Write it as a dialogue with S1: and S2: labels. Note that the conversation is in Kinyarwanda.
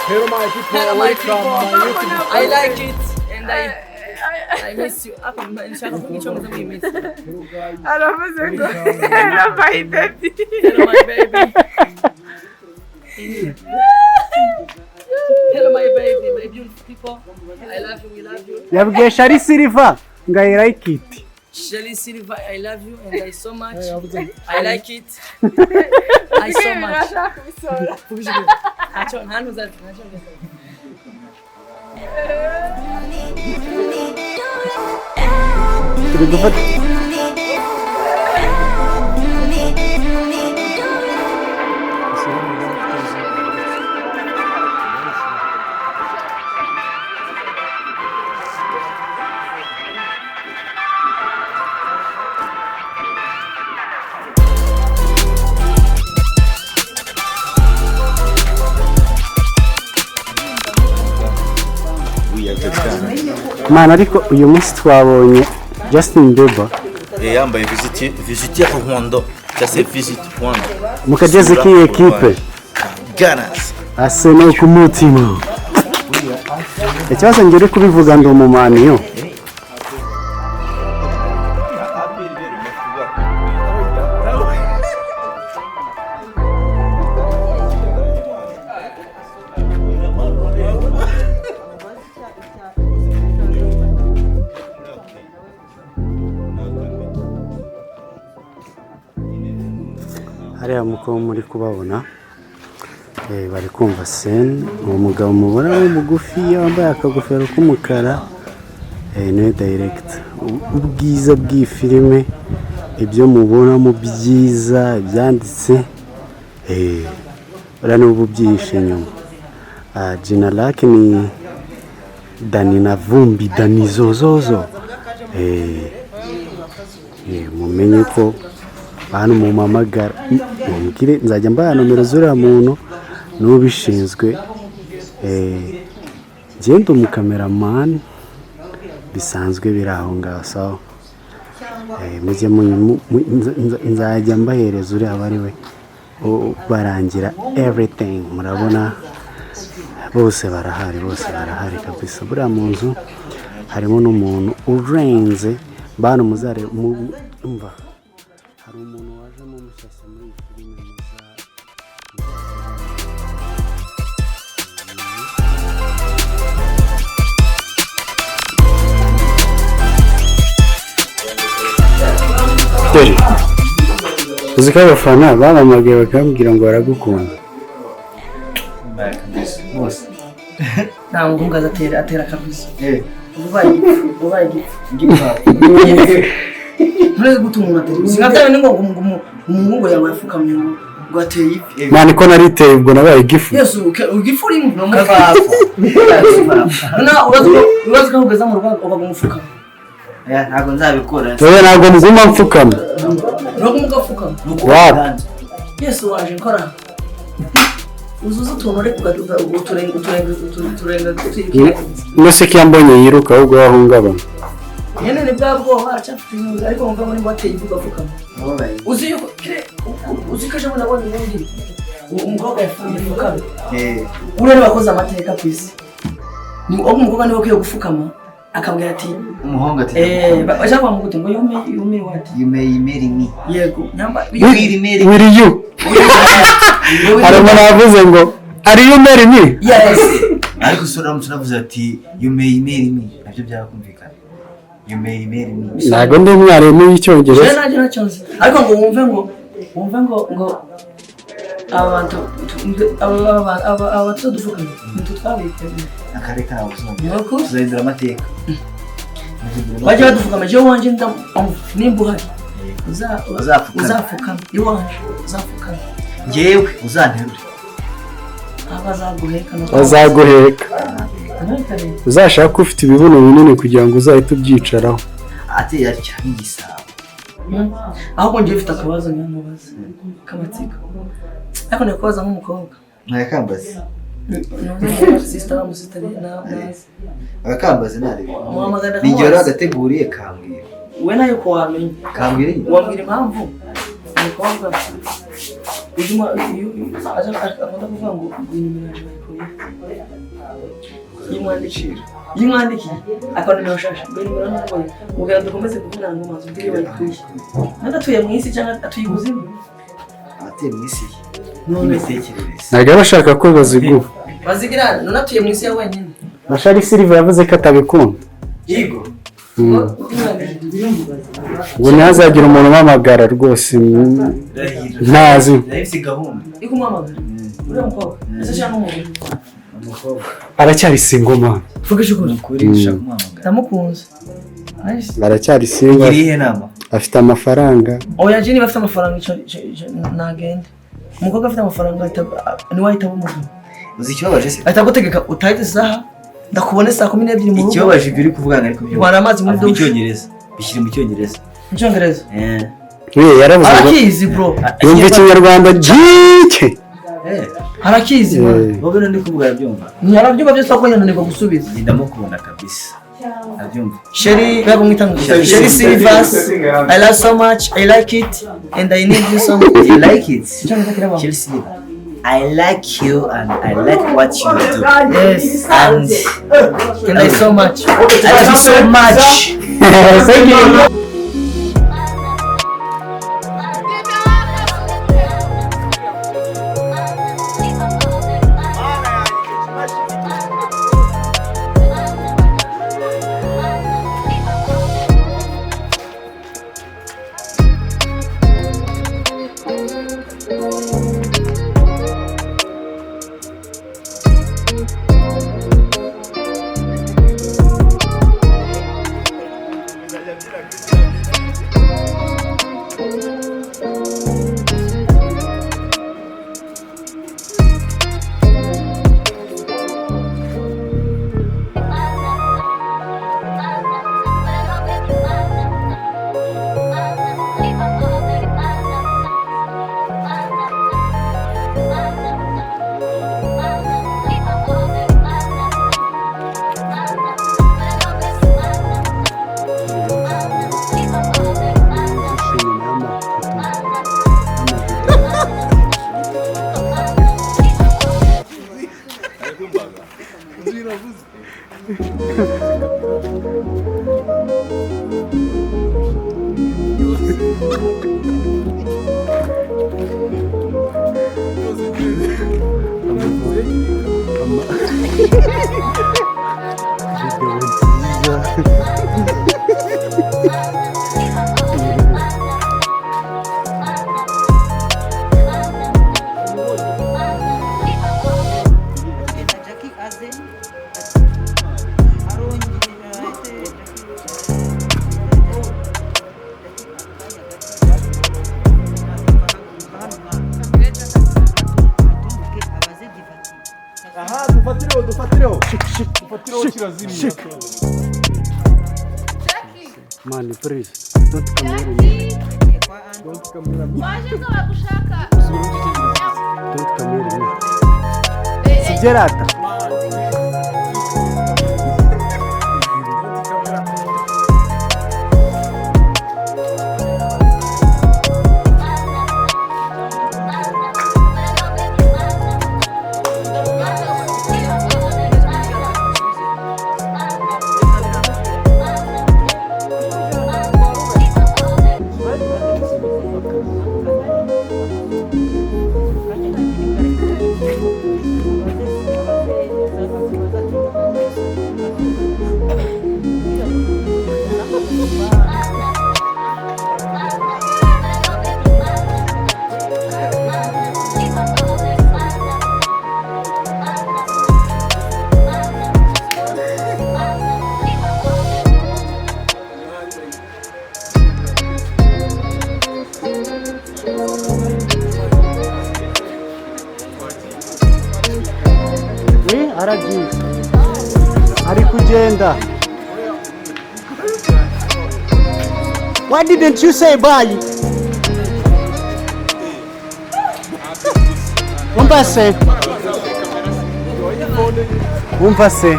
S1: Hello my people, welcome my YouTube.
S2: I like it and I miss you. Nshaka kuvuga icyongereza muri miss.
S3: Aravuze ngo hello my baby.
S2: Hello my baby. Hello my baby, my beautiful people. I love you, we love you.
S4: Yabwiye Shari Silva ngo I like it.
S2: Shari Silva, I love you and I so much. I like it. I so much. Acho nanu za nacho.
S4: Mana ariko uyu munsi twabonye Justin Bieber
S5: yambaye visite ya Rwanda cyase visite Rwanda
S4: mukageze ki equipe
S5: Ganas
S4: ase no kumutima ikibazo ngere kubivuga ndo mu maniyo hariya muko muri kubabona bari kumva scene uwo mugabo mubona w'umugufi yambaye akagofero k'umukara niwe director ubwiza bw'ifilime ibyo mubona mu byiza byanditse urane ububyihishe nyuma jina lake ni Dani na Vumbi Dani Zozozo mumenye ko hano mu mamagara mubwire nzajya mbaya nomero z'uriya muntu n'ubishinzwe ngende umukameraman bisanzwe biraho ngaho sawa mujye nzajya mbahereza uriya bari we barangira everything murabona bose barahari kabisa buriya mu nzu harimo n'umuntu urenze bano muzare umva hari umuntu waje mu mushyashya muri filime Derrick uzi ko abafana babamagaye bakambwira ngo baragukunda
S2: nta ngunga atera kabisa ubaye Mureze gutuma atari singafite ngo umungu yawe yafukamye ngo ateye ifi
S4: mani ko nariteye ubwo nabaye gifu
S2: Yesu ugifu uri mu mukava na urazi ko ugeza mu rugo ubaga umufuka
S6: ntago nzabikora
S4: wowe ntago muguma mfukama
S2: ntago mugafukama
S4: wa
S2: Yesu waje nkora uzuza utuntu ariko uturenga
S4: nose kiyambonye yiruka ahubwo wahungabana
S2: yene ni bwabwo haracafite inyuza ariko ngomba muri wateye ivuga fukama uzi yuko kaje muna bone n'undi umukobwa yafunye fukama urere bakoze amateka kwisi ni umukobwa niwe kwiye gufukama akabwira ati
S6: umuhonga ati
S2: baje kwa muguti ngo yume what
S6: you may marry me
S2: yego nyamba
S4: will you arimo navuze ngo are you marry me
S2: yes
S6: ariko sura munavuze ati you may marry me nabyo byakumvikana you may marry me
S4: nago ndi mwarimu w'icyongereza
S2: naje nacyonze ariko ngo wumve ngo abantu dufukanye ntitwabite
S6: akareka abuzumva tuzahindura amateka
S2: bajya badufukama je wanje nimbuhari uzafukama iwanje uzafukama
S6: ngewe uzanterure
S4: azaguheka uzashaka ko ufite ibibuno binini kugira ngo uzahite ubyicaraho
S6: ati yarya nk'igisabo
S2: ahubwo ngiye mfite akabazo nyamubaza kamatsiko ariko nakubaza nk'umukobwa
S6: ntayakambaza
S2: sister na
S6: agakambaza nari ningero agateguriye kambwira
S2: we nayo ko wamenye
S6: kambwira
S2: wambwira impamvu umukobwa uzuma aje akunda kuvuga ngo inimero bayikuye yimwandikiye akona nimero shasha nimero ntabwo muganga dukomeze kuvugana ngo mazu mbiri bayikuye nadatuye mu isi cyangwa atuye ubuzima
S6: ateye mu isi none
S4: ntabwo bashaka ko baziguha
S2: bazigira none atuye mu isi ya wenyine
S4: Mashari Silver yavuze ko atabikunda
S6: yego
S4: ngo ntazagira umuntu umamagara rwose ntazi
S6: ndahise gahunda
S2: ikumamagara uriya mukobwa ese cyangwa
S6: umukobwa
S4: aracyari single man
S2: vugisha
S6: kuri nshaka kumamagara
S2: ndamukunze
S4: aracyari single
S6: irihe nama
S4: afite amafaranga
S2: oya jeni bafite amafaranga nagende umukobwa afite amafaranga niwe ahita bumuha
S6: uzi ikibabaje se
S2: ahita gutegeka utahite isaha ndakubone saa 12 mu rugo
S6: ikibabaje ibyo uri kuvuga ariko byo
S2: wara amazi muri
S6: dushe icyongereza bishyire mu cyongereza
S2: mu cyongereza
S4: yaravuze ngo
S2: arakizi bro
S4: yumva ikinyarwanda gike
S2: arakizi
S6: bobe ndi kuvuga byumva
S2: nyarabyumva byose ko yananirwa gusubiza
S6: ndamukunda kabisa abyumva
S2: Sherry babo mwitanga Sherry Silvers I love so much I like it and I need you so much
S6: you like it
S2: Chelsea
S6: I like you and I like what you do.
S2: Yes.
S6: And
S2: I so much.
S6: I love you so much.
S4: Thank you. Man, please, don't come near me. Don't come near me. Don't come near me. Sigerata. Aragiye ari kugenda. Why didn't you say bye? Umva se